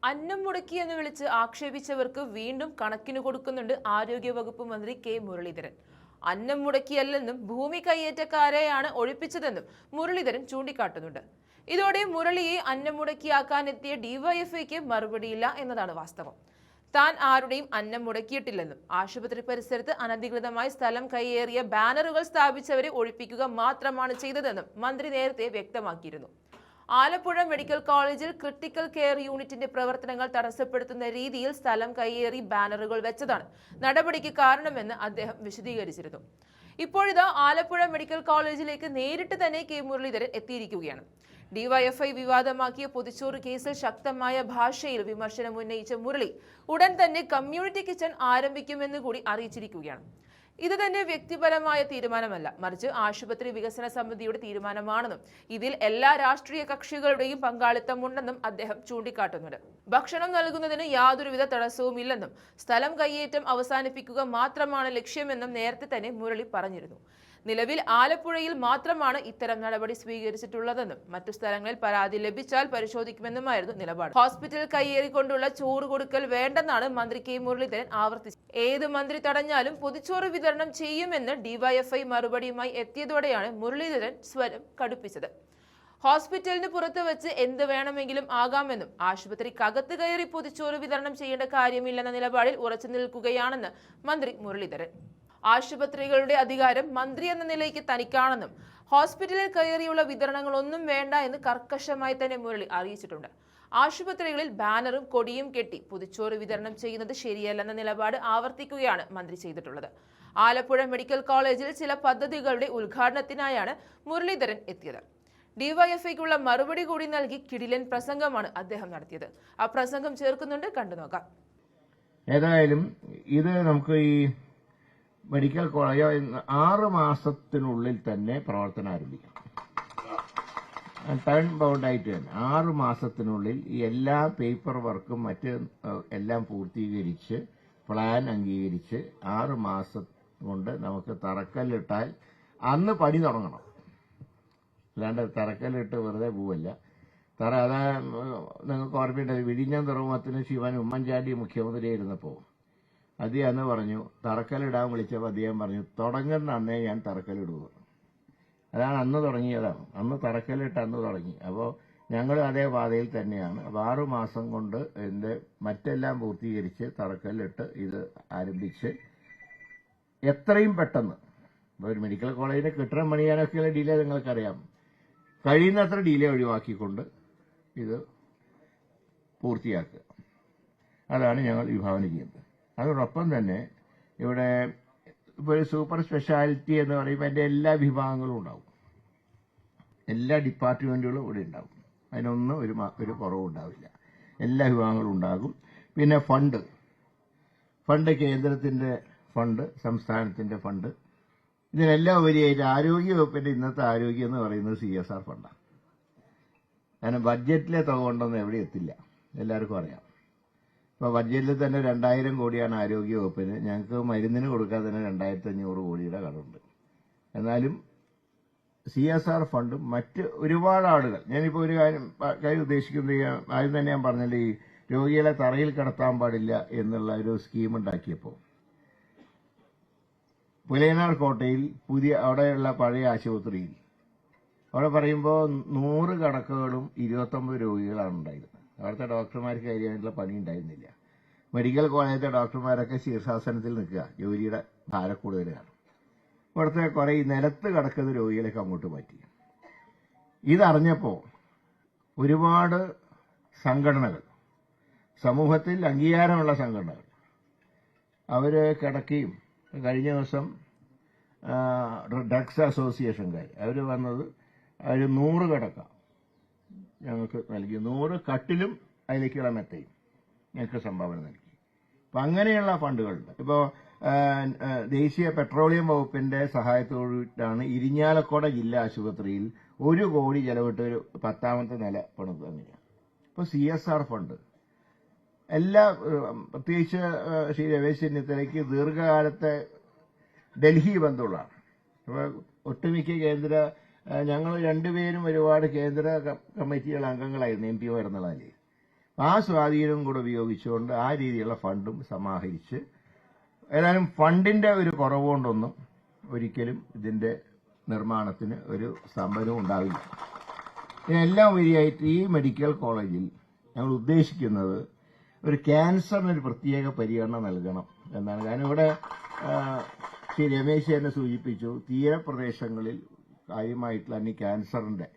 അന്നം മുടക്കി എന്ന് വിളിച്ച് ആക്ഷേപിച്ചവർക്ക് വീണ്ടും കണക്കിന് കൊടുക്കുന്നുണ്ട് ആരോഗ്യവകുപ്പ് മന്ത്രി കെ മുരളീധരൻ. അന്നം മുടക്കിയല്ലെന്നും ഭൂമി കയ്യേറ്റക്കാരെയാണ് ഒഴിപ്പിച്ചതെന്നും മുരളീധരൻ ചൂണ്ടിക്കാട്ടുന്നുണ്ട്. ഇതോടെ മുരളിയെ അന്നം മുടക്കിയാക്കാനെത്തിയ ഡിവൈഎഫ്ഐക്ക് മറുപടിയില്ല എന്നതാണ് വാസ്തവം. താൻ ആരുടെയും അന്നം മുടക്കിയിട്ടില്ലെന്നും ആശുപത്രി പരിസരത്ത് അനധികൃതമായി സ്ഥലം കയ്യേറിയ ബാനറുകൾ സ്ഥാപിച്ചവരെ ഒഴിപ്പിക്കുക മാത്രമാണ് ചെയ്തതെന്നും മന്ത്രി നേരത്തെ വ്യക്തമാക്കിയിരുന്നു. ആലപ്പുഴ മെഡിക്കൽ കോളേജിൽ ക്രിട്ടിക്കൽ കെയർ യൂണിറ്റിന്റെ പ്രവർത്തനങ്ങൾ തടസ്സപ്പെടുത്തുന്ന രീതിയിൽ സ്ഥലം കയ്യേറി ബാനറുകൾ വെച്ചതാണ് നടപടിക്ക് കാരണമെന്ന് അദ്ദേഹം വിശദീകരിച്ചിരുന്നു. ഇപ്പോഴിതാ ആലപ്പുഴ മെഡിക്കൽ കോളേജിലേക്ക് നേരിട്ട് തന്നെ കെ മുരളീധരൻ എത്തിയിരിക്കുകയാണ്. ഡിവൈഎഫ്ഐ വിവാദമാക്കിയ പൊതിച്ചോറ് കേസിൽ ശക്തമായ ഭാഷയിൽ വിമർശനം ഉന്നയിച്ച മുരളി ഉടൻ തന്നെ കമ്മ്യൂണിറ്റി കിച്ചൺ ആരംഭിക്കുമെന്ന് കൂടി അറിയിച്ചിരിക്കുകയാണ്. ഇത് തന്നെ വ്യക്തിപരമായ തീരുമാനമല്ല, മറിച്ച് ആശുപത്രി വികസന സമിതിയുടെ തീരുമാനമാണെന്നും ഇതിൽ എല്ലാ രാഷ്ട്രീയ കക്ഷികളുടെയും പങ്കാളിത്തമുണ്ടെന്നും അദ്ദേഹം ചൂണ്ടിക്കാട്ടുന്നുണ്ട്. ഭക്ഷണം നൽകുന്നതിന് യാതൊരുവിധ തടസ്സവുമില്ലെന്നും സ്ഥലം കയ്യേറ്റം അവസാനിപ്പിക്കുക മാത്രമാണ് ലക്ഷ്യമെന്നും നേരത്തെ തന്നെ മുരളി പറഞ്ഞിരുന്നു. നിലവിൽ ആലപ്പുഴയിൽ മാത്രമാണ് ഇത്തരം നടപടി സ്വീകരിച്ചിട്ടുള്ളതെന്നും മറ്റു സ്ഥലങ്ങളിൽ പരാതി ലഭിച്ചാൽ പരിശോധിക്കുമെന്നുമായിരുന്നു നിലപാട്. ഹോസ്പിറ്റൽ കയ്യേറിക്കൊണ്ടുള്ള ചോറ് കൊടുക്കൽ വേണ്ടെന്നാണ് മന്ത്രി കെ മുരളീധരൻ ആവർത്തിച്ചത്. ഏത് മന്ത്രി തടഞ്ഞാലും പൊതിച്ചോറ് വിതരണം ചെയ്യുമെന്ന് ഡിവൈഎഫ്ഐ മറുപടിയുമായി എത്തിയതോടെയാണ് മുരളീധരൻ സ്വരം കടുപ്പിച്ചത്. ഹോസ്പിറ്റലിന് പുറത്ത് വെച്ച് എന്ത് വേണമെങ്കിലും ആകാമെന്നും ആശുപത്രിക്കകത്ത് കയറി പൊതിച്ചോറ് വിതരണം ചെയ്യേണ്ട കാര്യമില്ലെന്ന നിലപാടിൽ ഉറച്ചു നിൽക്കുകയാണെന്ന് മന്ത്രി മുരളീധരൻ. ആശുപത്രികളുടെ അധികാരം മന്ത്രി എന്ന നിലയ്ക്ക് തനിക്കാണെന്നും ഹോസ്പിറ്റലിൽ കയറിയുള്ള വിതരണങ്ങളൊന്നും വേണ്ട എന്ന് കർക്കശമായി തന്നെ മുരളി അറിയിച്ചിട്ടുണ്ട്. ആശുപത്രികളിൽ ബാനറും കൊടിയും കെട്ടി പൊതിച്ചോറ് വിതരണം ചെയ്യുന്നത് ശരിയല്ലെന്ന നിലപാട് ആവർത്തിക്കുകയാണ് മന്ത്രി ചെയ്തിട്ടുള്ളത്. ആലപ്പുഴ മെഡിക്കൽ കോളേജിൽ ചില പദ്ധതികളുടെ ഉദ്ഘാടനത്തിനായാണ് മുരളീധരൻ എത്തിയത്. ഡിവൈഎഫ്ഐക്കുള്ള മറുപടി കൂടി നൽകി കിടിലൻ പ്രസംഗമാണ് അദ്ദേഹം നടത്തിയത്. ആ പ്രസംഗം ചേർക്കുന്നുണ്ട്, കണ്ടുനോക്കാം. ഏതായാലും ഇത് നമുക്ക് ഈ മെഡിക്കൽ കോളേജ് 6 മാസത്തിനുള്ളിൽ തന്നെ പ്രവർത്തനം ആരംഭിക്കണം. ടേൺ ബൗണ്ടായിട്ട് തന്നെ 6 മാസത്തിനുള്ളിൽ ഈ എല്ലാ പേപ്പർ വർക്കും മറ്റ് എല്ലാം പൂർത്തീകരിച്ച് പ്ലാൻ അംഗീകരിച്ച് 6 മാസം കൊണ്ട് നമുക്ക് തറക്കല്ലിട്ടാൽ അന്ന് പണി തുടങ്ങണം. അല്ലാണ്ട് തറക്കല്ലിട്ട് വെറുതെ പോവല്ല. അതാ നിങ്ങൾക്ക് ഓർമ്മയുണ്ട്, വിഴിഞ്ഞം തുറമുഖത്തിന് ശിവൻ ഉമ്മൻചാണ്ടി മുഖ്യമന്ത്രിയായിരുന്നപ്പോൾ അദ്ദേഹം അന്ന് പറഞ്ഞു, തറക്കല്ലിടാൻ വിളിച്ചപ്പോൾ അദ്ദേഹം പറഞ്ഞു, തുടങ്ങുന്ന അന്നേ ഞാൻ തറക്കല്ലിടുക. അതാണ് അന്ന് തുടങ്ങിയതാണ്. അന്ന് തറക്കല്ലിട്ട് അന്ന് തുടങ്ങി. അപ്പോൾ ഞങ്ങൾ അതേ പാതയിൽ തന്നെയാണ്. അപ്പോൾ 6 മാസം കൊണ്ട് മറ്റെല്ലാം പൂർത്തീകരിച്ച് തറക്കല്ലിട്ട് ഇത് ആരംഭിച്ച് എത്രയും പെട്ടെന്ന് ഒരു മെഡിക്കൽ കോളേജിന് കെട്ടിടം പണിയാനൊക്കെയുള്ള ഡിലേ നിങ്ങൾക്കറിയാം. കഴിയുന്നത്ര ഡിലേ ഒഴിവാക്കിക്കൊണ്ട് ഇത് പൂർത്തിയാക്കുക. അതാണ് ഞങ്ങൾ വിഭാവന ചെയ്യുന്നത്. അതോടൊപ്പം തന്നെ ഇവിടെ ഇപ്പോൾ ഒരു സൂപ്പർ സ്പെഷ്യാലിറ്റി എന്ന് പറയുമ്പോൾ അതിൻ്റെ എല്ലാ വിഭാഗങ്ങളും ഉണ്ടാവും. എല്ലാ ഡിപ്പാർട്ട്മെന്റുകളും ഇവിടെ ഉണ്ടാവും. അതിനൊന്നും ഒരു കുറവുണ്ടാവില്ല. എല്ലാ വിഭാഗങ്ങളും ഉണ്ടാകും. പിന്നെ ഫണ്ട് കേന്ദ്രത്തിന്റെ ഫണ്ട്, സംസ്ഥാനത്തിന്റെ ഫണ്ട്, ഇതിനെല്ലാം ഉപരിയായിട്ട് ആരോഗ്യവകുപ്പിന്റെ ഇന്നത്തെ ആരോഗ്യം എന്ന് പറയുന്നത് CSR ഫണ്ടാണ്. കാരണം ബഡ്ജറ്റിലെ തുക കൊണ്ടൊന്നും എവിടെ എത്തില്ല, എല്ലാവർക്കും അറിയാം. ഇപ്പോൾ ബഡ്ജറ്റിൽ തന്നെ 2000 കോടിയാണ് ആരോഗ്യവകുപ്പിന്. ഞങ്ങൾക്ക് മരുന്നിന് കൊടുക്കാൻ തന്നെ 2500 കോടിയുടെ കടമുണ്ട്. എന്നാലും CSR ഫണ്ടും മറ്റ് ഒരുപാട് ആളുകൾ, ഞാനിപ്പോൾ ഒരു കാര്യം ഉദ്ദേശിക്കുന്നത്, ആദ്യം തന്നെ ഞാൻ പറഞ്ഞില്ലേ, ഈ രോഗികളെ തറയിൽ കിടത്താൻ പാടില്ല എന്നുള്ള ഒരു സ്കീം ഉണ്ടാക്കിയപ്പോൾ പുലയനാട് കോട്ടയിൽ അവിടെയുള്ള പഴയ ആശുപത്രിയിൽ അവിടെ പറയുമ്പോൾ 100 കിടക്കകളും 29 രോഗികളാണ് ഉണ്ടായിരുന്നത്. അവിടുത്തെ ഡോക്ടർമാർക്ക് കാര്യമായിട്ടുള്ള പണി ഉണ്ടായിരുന്നില്ല. മെഡിക്കൽ കോളേജിലെ ഡോക്ടർമാരൊക്കെ ശീർഷാസനത്തിൽ നിൽക്കുക, ജോലിയുടെ ഭാരക്കൂടുതലാണ്. ഇവിടുത്തെ കുറെ നിലത്ത് കിടക്കുന്ന രോഗികളൊക്കെ അങ്ങോട്ട് മാറ്റി. ഇതറിഞ്ഞപ്പോൾ ഒരുപാട് സംഘടനകൾ, സമൂഹത്തിൽ അംഗീകാരമുള്ള സംഘടനകൾ, അവർ കിടക്കുകയും, കഴിഞ്ഞ ദിവസം ഡ്രഗ്സ് അസോസിയേഷൻകാർ അവർ വന്നത്, അവർ 100 കിടക്ക ഞങ്ങൾക്ക് നൽകി, 100 കട്ടിലും അതിലേക്കുള്ള മെത്തയും ഞങ്ങൾക്ക് സംഭാവന നൽകി. അപ്പം അങ്ങനെയുള്ള ഫണ്ടുകളുണ്ട്. ഇപ്പോൾ ദേശീയ പെട്രോളിയം വകുപ്പിന്റെ സഹായത്തോടാണ് ഇരിഞ്ഞാലക്കുട ജില്ലാ ആശുപത്രിയിൽ 1 കോടി ചെലവിട്ട് ഒരു 10ാമത്തെ നില പണിത്. അങ്ങനെയാണ്. ഇപ്പോൾ CSR ഫണ്ട് എല്ലാ, പ്രത്യേകിച്ച് ശ്രീ രമേശ് ചെന്നിത്തലയ്ക്ക് ദീർഘകാലത്തെ ഡൽഹി ബന്ധമുള്ളതാണ്. അപ്പോൾ ഒട്ടുമിക്ക ഞങ്ങൾ രണ്ടുപേരും ഒരുപാട് കേന്ദ്ര കമ്മിറ്റികൾ അംഗങ്ങളായിരുന്നു, MP എന്നുള്ള നിലയിൽ. ആ സ്വാധീനം കൂടെ ഉപയോഗിച്ചുകൊണ്ട് ആ രീതിയിലുള്ള ഫണ്ടും സമാഹരിച്ച് ഏതായാലും ഫണ്ടിന്റെ ഒരു കുറവുകൊണ്ടൊന്നും ഒരിക്കലും ഇതിന്റെ നിർമ്മാണത്തിന് ഒരു സ്തംഭനവും ഉണ്ടാവില്ല. ഇതിനെല്ലാം ഉപരിയായിട്ട് ഈ മെഡിക്കൽ കോളേജിൽ ഞങ്ങൾ ഉദ്ദേശിക്കുന്നത് ഒരു ക്യാൻസറിന് ഒരു പ്രത്യേക പരിഗണന നൽകണം എന്നാണ്. കാരണം ഇവിടെ ശ്രീ രമേശ് തന്നെ സൂചിപ്പിച്ചു, തീരപ്രദേശങ്ങളിൽ കാര്യമായിട്ടുള്ള ഈ ക്യാൻസറിന്റെ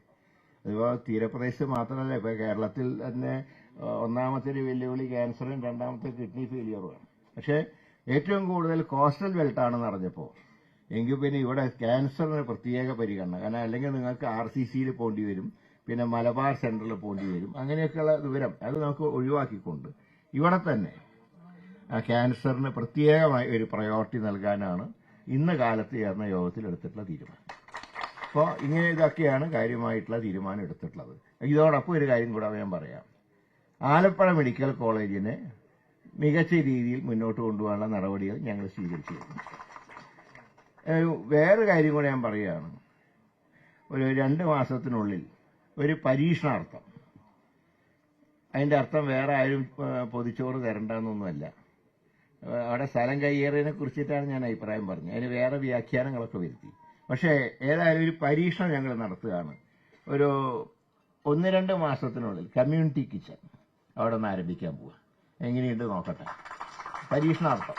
അതുപോലെ തീരപ്രദേശത്ത് മാത്രമല്ല, ഇപ്പൊ കേരളത്തിൽ തന്നെ ഒന്നാമത്തെ ഒരു വെല്ലുവിളി ക്യാൻസറും രണ്ടാമത്തെ കിഡ്നി ഫെയിലിയറുമാണ്. പക്ഷേ ഏറ്റവും കൂടുതൽ കോസ്റ്റൽ ബെൽറ്റാണെന്ന് അറിഞ്ഞപ്പോൾ എങ്കിൽ പിന്നെ ഇവിടെ ക്യാൻസറിന് പ്രത്യേക പരിഗണന. കാരണം അല്ലെങ്കിൽ നിങ്ങൾക്ക് RCCയിൽ പോകേണ്ടി വരും, പിന്നെ മലബാർ സെന്ററിൽ പോകേണ്ടി വരും. അങ്ങനെയൊക്കെയുള്ള വിവരം അത് നമുക്ക് ഒഴിവാക്കിക്കൊണ്ട് ഇവിടെ തന്നെ ക്യാൻസറിന് പ്രത്യേകമായി ഒരു പ്രയോറിറ്റി നൽകാനാണ് ഇന്ന് കാലത്ത് ചേർന്ന യോഗത്തിൽ എടുത്തിട്ടുള്ള തീരുമാനം. അപ്പോൾ ഇങ്ങനെ ഇതൊക്കെയാണ് കാര്യമായിട്ടുള്ള തീരുമാനം എടുത്തിട്ടുള്ളത്. ഇതോടൊപ്പം ഒരു കാര്യം കൂടെ ഞാൻ പറയാം. ആലപ്പുഴ മെഡിക്കൽ കോളേജിനെ മികച്ച രീതിയിൽ മുന്നോട്ട് കൊണ്ടുപോകാനുള്ള നടപടികൾ ഞങ്ങൾ സ്വീകരിച്ചിരുന്നു. വേറെ കാര്യം കൂടെ ഞാൻ പറയുകയാണ്. ഒരു 2 മാസത്തിനുള്ളിൽ ഒരു പരീക്ഷണാർത്ഥം, അതിന്റെ അർത്ഥം വേറെ ആരും പൊതിച്ചോറ് തരണ്ടെന്നൊന്നുമല്ല, അവിടെ സ്ഥലം കയ്യേറിയതിനെ കുറിച്ചിട്ടാണ് ഞാൻ അഭിപ്രായം പറഞ്ഞത്. അതിന് വേറെ വ്യാഖ്യാനങ്ങളൊക്കെ വരുത്തി. പക്ഷേ ഏതായാലും ഒരു പരീക്ഷണം ഞങ്ങൾ നടത്തുകയാണ്. ഒരു 1-2 മാസത്തിനുള്ളിൽ കമ്മ്യൂണിറ്റി കിച്ചൺ അവിടെ നിന്ന് ആരംഭിക്കാൻ പോവുക. എങ്ങനെയുണ്ട് നോക്കട്ടെ, പരീക്ഷണാർത്ഥം.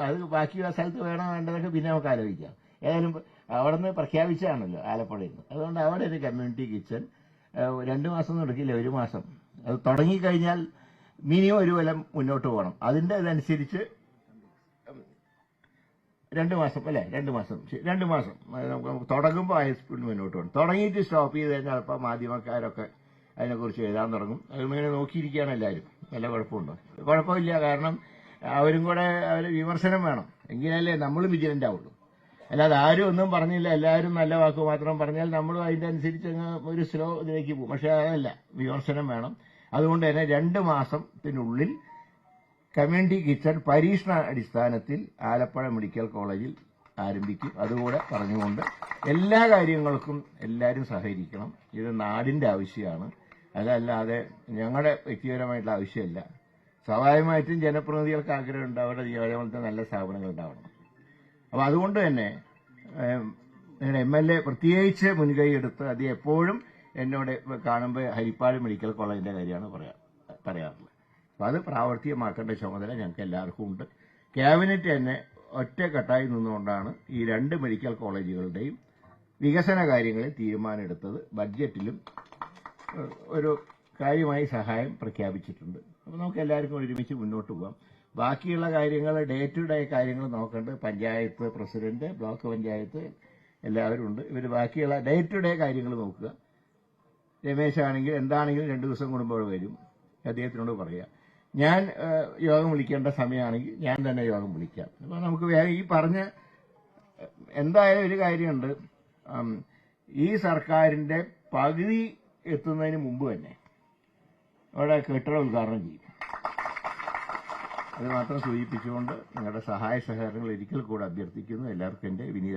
അത് ബാക്കി സ്ഥലത്ത് വേണോ വേണ്ടതൊക്കെ പിന്നെ നമുക്ക് ആലോചിക്കാം. ഏതായാലും അവിടെ നിന്ന് പ്രഖ്യാപിച്ചാണല്ലോ ആലപ്പുഴയിൽ നിന്ന്. അതുകൊണ്ട് അവിടെ ഒരു കമ്മ്യൂണിറ്റി കിച്ചൺ 2 മാസം ഒന്നും എടുക്കില്ല, 1 മാസം. അത് തുടങ്ങിക്കഴിഞ്ഞാൽ മിനിമം ഒരു കൊല്ലം മുന്നോട്ട് പോകണം. അതിന്റെ ഇതനുസരിച്ച് 2 മാസം അല്ലേ, 2 മാസം 2 മാസം നമുക്ക് തുടങ്ങുമ്പോൾ ഹൈ സ്പീഡിൽ മുന്നോട്ട് പോകണം. തുടങ്ങിയിട്ട് സ്റ്റോപ്പ് ചെയ്ത് കഴിഞ്ഞാൽ ഇപ്പോൾ മാധ്യമക്കാരൊക്കെ അതിനെക്കുറിച്ച് എഴുതാൻ തുടങ്ങും. അതിങ്ങനെ നോക്കിയിരിക്കുകയാണ് എല്ലാവരും. വല്ല കുഴപ്പമുണ്ടോ? കുഴപ്പമില്ല. കാരണം അവരും കൂടെ വിമർശനം വേണം, എങ്കിലല്ലേ നമ്മളും വിജിലന്റ് ആവുള്ളൂ. അല്ലാതെ ആരും ഒന്നും പറഞ്ഞില്ല, എല്ലാവരും നല്ല വാക്ക് മാത്രം പറഞ്ഞാൽ നമ്മളും അതിന്റെ അനുസരിച്ച് ഒരു സ്ലോ ഇതിലേക്ക് പോകും. പക്ഷെ അതല്ല, വിമർശനം വേണം. അതുകൊണ്ട് തന്നെ 2 മാസത്തിനുള്ളിൽ കമ്മ്യൂണിറ്റി കിച്ചൺ പരീക്ഷണ അടിസ്ഥാനത്തിൽ ആലപ്പുഴ മെഡിക്കൽ കോളേജിൽ ആരംഭിക്കും. അതുകൂടെ പറഞ്ഞുകൊണ്ട് എല്ലാ കാര്യങ്ങൾക്കും എല്ലാവരും സഹകരിക്കണം. ഇത് നാടിന്റെ ആവശ്യമാണ്, അതല്ലാതെ ഞങ്ങളുടെ വ്യക്തിപരമായിട്ടുള്ള ആവശ്യമല്ല. സ്വാഭാവികമായിട്ടും ജനപ്രതിനിധികൾക്ക് ആഗ്രഹമുണ്ട് അവരുടെ നിയോജകമണ്ഡലത്തിൽ നല്ല സ്ഥാപനങ്ങൾ ഉണ്ടാവണം. അപ്പോൾ അതുകൊണ്ട് തന്നെ നിങ്ങളുടെ MLA പ്രത്യേകിച്ച് മുൻകൈ എടുത്ത് അത് എപ്പോഴും എന്നോട് കാണുമ്പോൾ ഹരിപ്പാട് മെഡിക്കൽ കോളേജിന്റെ കാര്യമാണ് പറയാറുള്ളത്. അപ്പം അത് പ്രാവർത്തികമാക്കേണ്ട ചുമതല ഞങ്ങൾക്ക് എല്ലാവർക്കും ഉണ്ട്. ക്യാബിനറ്റ് തന്നെ ഒറ്റക്കെട്ടായി നിന്നുകൊണ്ടാണ് ഈ 2 മെഡിക്കൽ കോളേജുകളുടെയും വികസന കാര്യങ്ങളിൽ തീരുമാനമെടുത്തത്. ബഡ്ജറ്റിലും ഒരു കാര്യമായി സഹായം പ്രഖ്യാപിച്ചിട്ടുണ്ട്. അപ്പോൾ നമുക്ക് എല്ലാവർക്കും ഒരുമിച്ച് മുന്നോട്ട് പോകാം. ബാക്കിയുള്ള കാര്യങ്ങൾ ഡേ ടു ഡേ കാര്യങ്ങൾ നോക്കേണ്ടത് പഞ്ചായത്ത് പ്രസിഡന്റ്, ബ്ലോക്ക് പഞ്ചായത്ത് എല്ലാവരും ഉണ്ട്. ഇവർ ബാക്കിയുള്ള ഡേ ടു ഡേ കാര്യങ്ങൾ നോക്കുക. രമേശ് ആണെങ്കിൽ എന്താണെങ്കിലും 2 ദിവസം കൂടുമ്പോൾ വരും, അദ്ദേഹത്തിനോട് പറയുക. ഞാൻ യോഗം വിളിക്കേണ്ട സമയമാണെങ്കിൽ ഞാൻ തന്നെ യോഗം വിളിക്കാം. അപ്പോൾ നമുക്ക് വേഗം ഈ പറഞ്ഞ എന്തായാലും ഒരു കാര്യമുണ്ട്, ഈ സർക്കാരിന്റെ പകുതി എത്തുന്നതിന് മുമ്പ് തന്നെ അവിടെ കെട്ടിടം ഉദ്ഘാടനം ചെയ്യും. അത് മാത്രം സൂചിപ്പിച്ചുകൊണ്ട് നിങ്ങളുടെ സഹായ സഹകരണങ്ങൾ ഒരിക്കൽ കൂടെ അഭ്യർത്ഥിക്കുന്നു. എല്ലാവർക്കും എൻ്റെ വിനീത